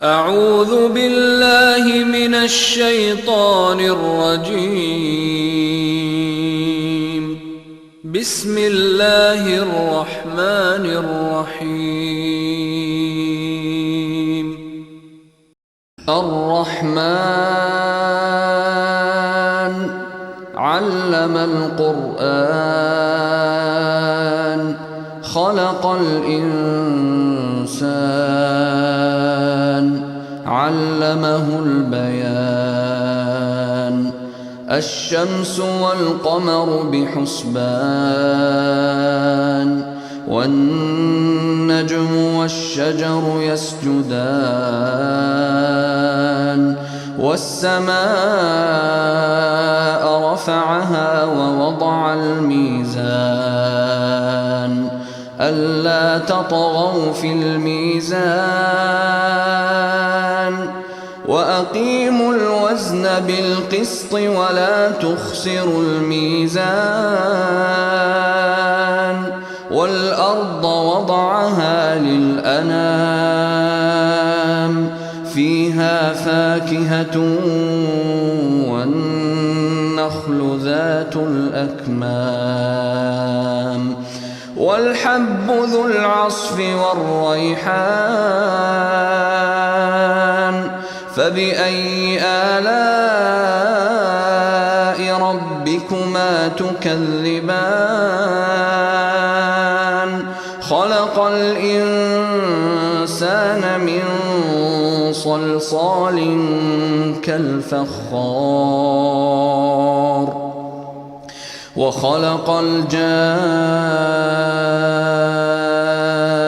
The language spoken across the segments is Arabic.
أعوذ بالله من الشيطان الرجيم. بسم الله الرحمن الرحيم. الرحمن علم القرآن خلق الإنسان علمه البيان الشمس والقمر بحسبان والنجم والشجر يسجدان والسماء رفعها ووضع الميزان ألا تطغوا في الميزان وأقيموا الوزن بالقسط ولا تخسروا الميزان والأرض وضعها للأنام فيها فاكهة والنخل ذات الأكمام والحب ذو العصف والريحان فبأي آلاء ربكما تكذبان خلق الإنسان من صلصال كالفخار وخلق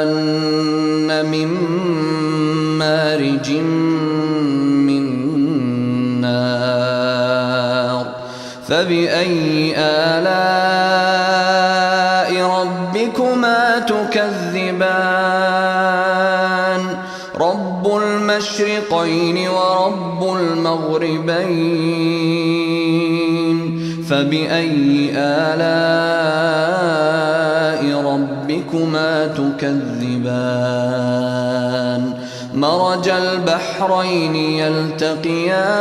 الجان من مارج من نار فبأي آلاء ربكما تكذبان رب المشرقين ورب المغربين فبأي آلاء ربكما تكذبان مرج البحرين يلتقيان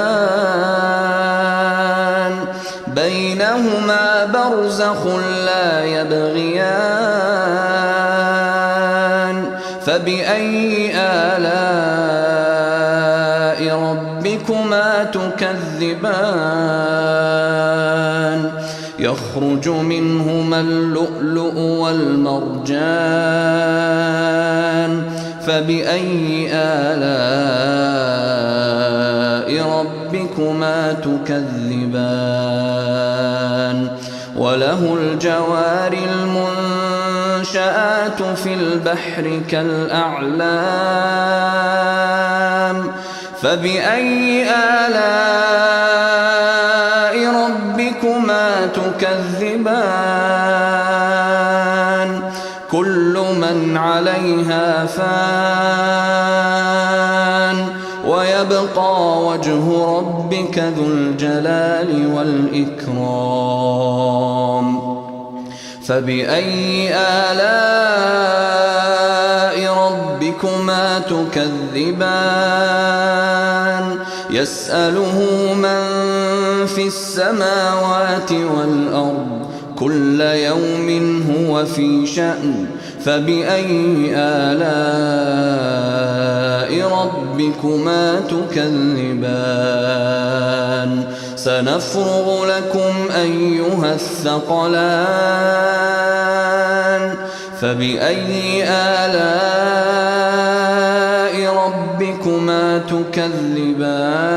بينهما برزخ لا يبغيان فبأي آلاء ربكما تكذبان يخرج منهما اللؤلؤ والمرجان فبأي آلاء ربكما تكذبان وله الجوار المنشآت في البحر كالأعلام فبأي آلاء ربكما تكذبان كل من عليها فان ويبقى وجه ربك ذو الجلال والإكرام فبأي آلاء ربكما تكذبان يسأله من في السماوات والأرض كل يوم هو في شأن فبأي آلاء ربكما تكذبان سنفرغ لكم أيها الثقلان فبأي آلاء ربكما تكذبان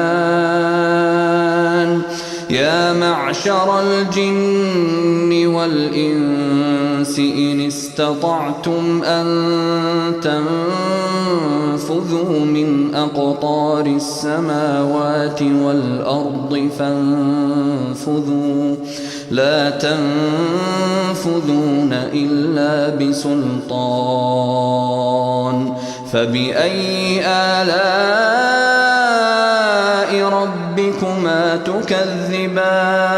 يا معشر الجن والإنس إن استطعتم أن تنفذوا من أقطار السماوات والأرض فانفذوا لا تنفذون إلا بسلطان فبأي آلاء ربكما تكذبان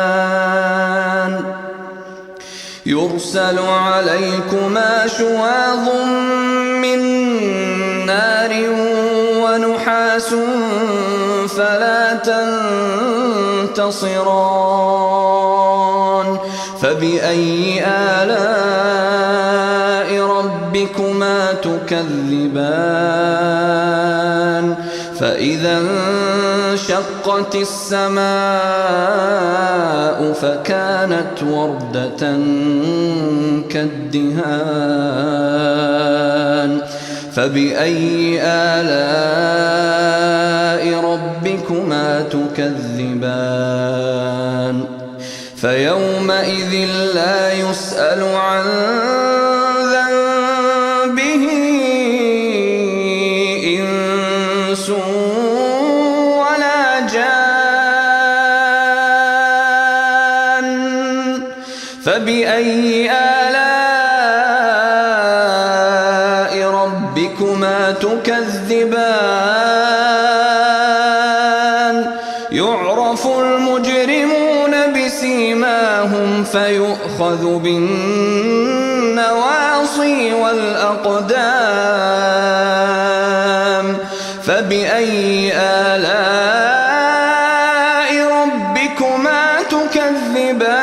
يرسل عليكما شواظ من نار ونحاس نحاس فلا تنتصران فبأي آلاء ربكما تكذبان فإذا انشقت السماء فكانت وردة كالدهان فبأي آلاء ربكما تكذبان فيومئذ لا يسأل عن ذنبه إنس ولا جان فبأي آلاء ربكما تكذبان يعرف المجرمون بسيماهم فيؤخذ بالنواصي والأقدام فبأي آلاء ربكما تكذبان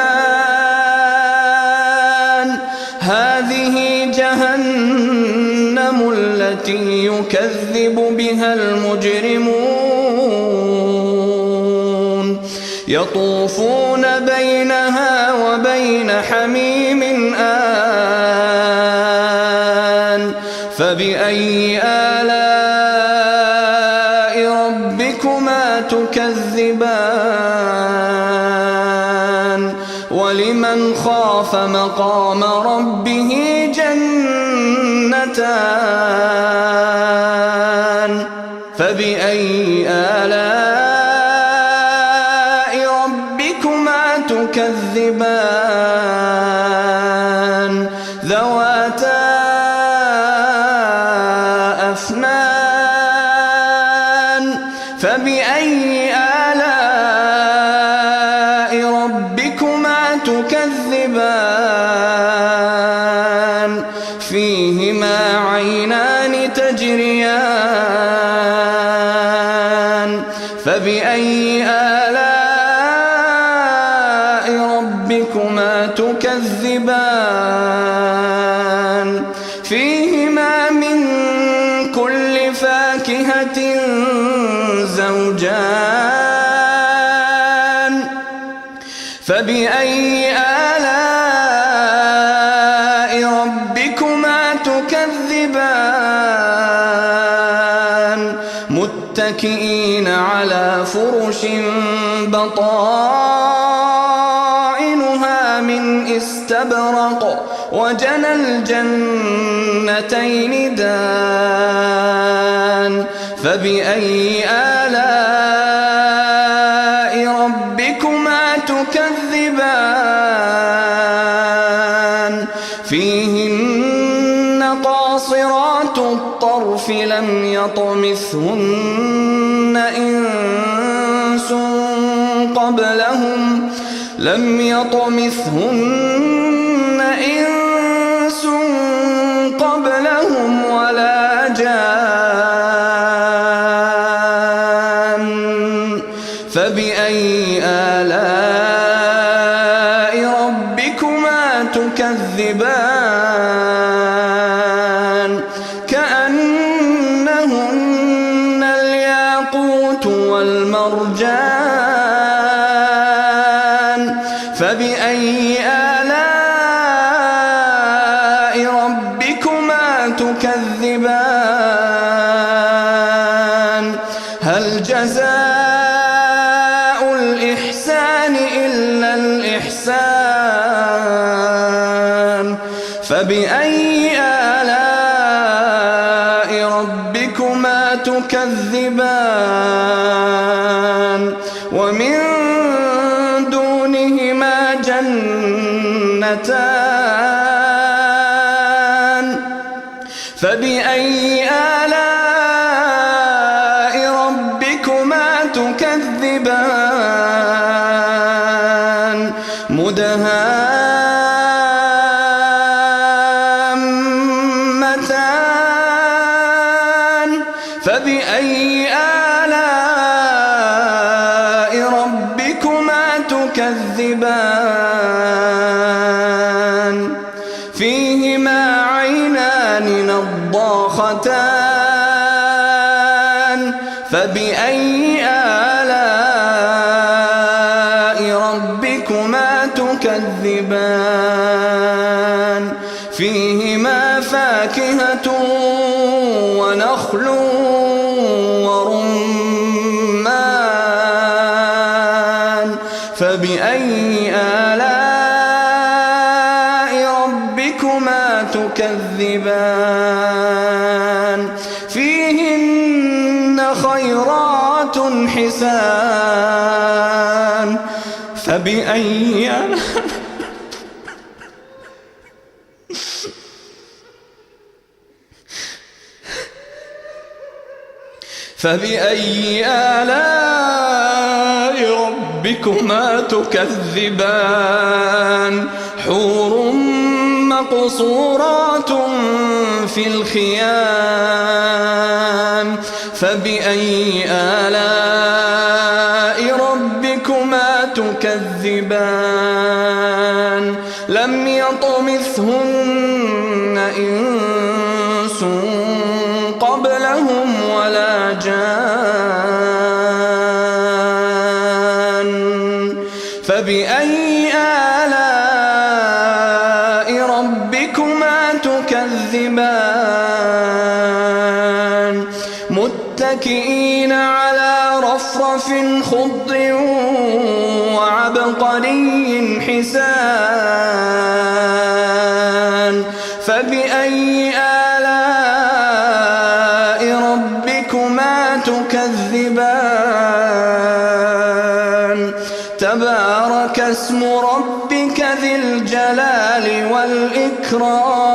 هذه جهنم التي يكذب بها المجرمون يطوفون بينها وبين حميم آن فبأي آلاء ربكما تكذبان ولمن خاف مقام ربه جنتان فبأي آلاء ربكما تكذبان ذواتا أفنان فبأي آلاء ربكما تكذبان فيهما عينان تجريان فبأي آلاء ربكما تكذبان فيهما من كل فاكهة زوجان فبأي آلاء ربكما تكذبان متكئين على فرش بطائنها من استبرق وجنى الجنتين دان فبأي آلاء ربكما تكذبان فيهن قاصرات الطرف لم يطمثهن إنس قبلهم ولا جان فبأي آلاء ربكما تكذبان كأنهن الياقوت والمرجان فبأي آلاء ربكما تكذبان هل جزاء الإحسان إلا الإحسان فبأي آلاء ربكما تكذبان ومن دونهما جنتان فبأي آلاء ربكما تكذبان مدهامتان فبأي تكذبان فيهما عينان نضاختان فبأي آلاء ربكما تكذبان فيهما فاكهة ونخل ورمان فبأي آلاء ربكما تكذبان فيهن خيرات حسان فبأي آلاء ربكما تكذبان حور مقصورات في الخيام فبأي آلاء ربكما تكذبان لم يطمثهن إنس قبلهم ولا جان فبأي آلاء ربكما تكذبان متكئين على رفرف خضر وعبقري حسان فبأي آلاء ربكما تكذبان تبارك اسم ربك ذي الجلال والإكرام